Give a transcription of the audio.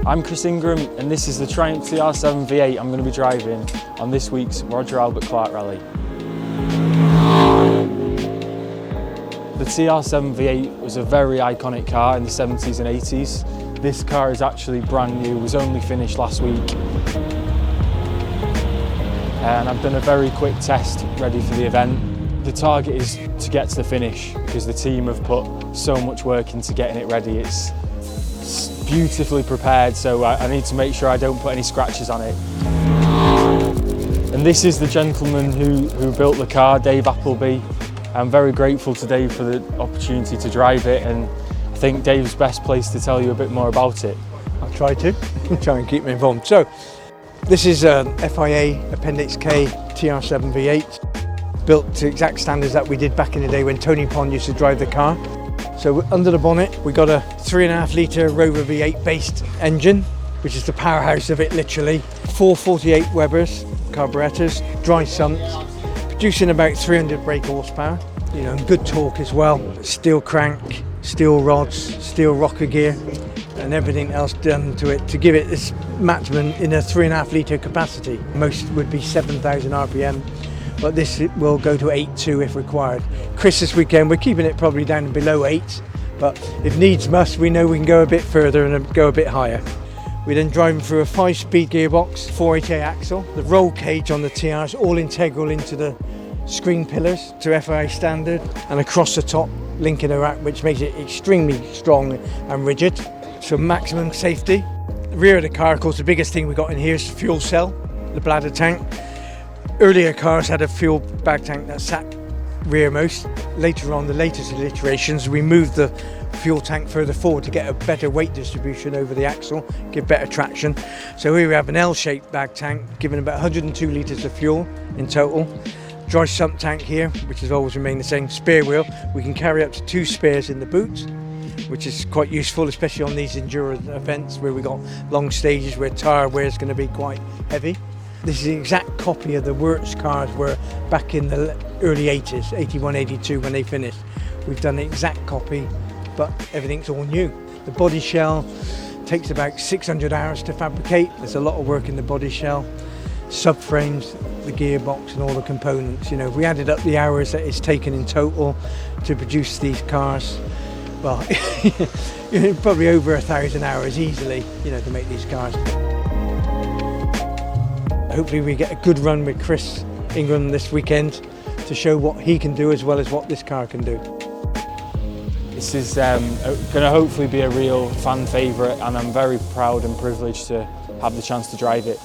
I'm Chris Ingram and this is the Triumph TR7 V8 I'm going to be driving on this week's Roger Albert Clark Rally. The TR7 V8 was a very iconic car in the 70s and 80s. This car is actually brand new, was only finished last week. And I've done a very quick test ready for the event. The target is to get to the finish because the team have put so much work into getting it ready. It's beautifully prepared, so I need to make sure I don't put any scratches on it. And this is the gentleman who built the car, Dave Appleby. I'm very grateful to Dave for the opportunity to drive it, and I think Dave's best placed to tell you a bit more about it. I'll try to. Try and keep me informed. So, this is a FIA Appendix K TR7 V8, built to exact standards that we did back in the day when Tony Pond used to drive the car. So under the bonnet, we got a 3.5 litre Rover V8 based engine, which is the powerhouse of it literally. 448 Webers, carburettors, dry sumps, producing about 300 brake horsepower, you know, and good torque as well. Steel crank, steel rods, steel rocker gear, and everything else done to it to give it this maximum in a 3.5 litre capacity. Most would be 7,000 RPM. But this will go to 8.2 if required. Chris, this weekend we're keeping it probably down below 8, but if needs must, we know we can go a bit further and go a bit higher. We're then driving through a 5-speed gearbox, 488 axle. The roll cage on the TR is all integral into the screen pillars to FIA standard, and across the top linking a rack, which makes it extremely strong and rigid. So maximum safety. The rear of the car, of course, the biggest thing we got in here is the fuel cell, the bladder tank. Earlier cars had a fuel bag tank that sat rearmost. Later on, the latest iterations, we moved the fuel tank further forward to get a better weight distribution over the axle, give better traction. So here we have an L-shaped bag tank, giving about 102 litres of fuel in total. Dry sump tank here, which has always remained the same. Spare wheel, we can carry up to 2 spares in the boot, which is quite useful, especially on these endurance events where we got long stages where tyre wear is going to be quite heavy. This is the exact copy of the Works cars were back in the early 80s, 81, 82 when they finished. We've done the exact copy, but everything's all new. The body shell takes about 600 hours to fabricate. There's a lot of work in the body shell. Subframes, the gearbox and all the components. You know, if we added up the hours that it's taken in total to produce these cars, well, probably over 1,000 hours easily, you know, to make these cars. Hopefully we get a good run with Chris Ingram this weekend to show what he can do as well as what this car can do. This is going to hopefully be a real fan favourite, and I'm very proud and privileged to have the chance to drive it.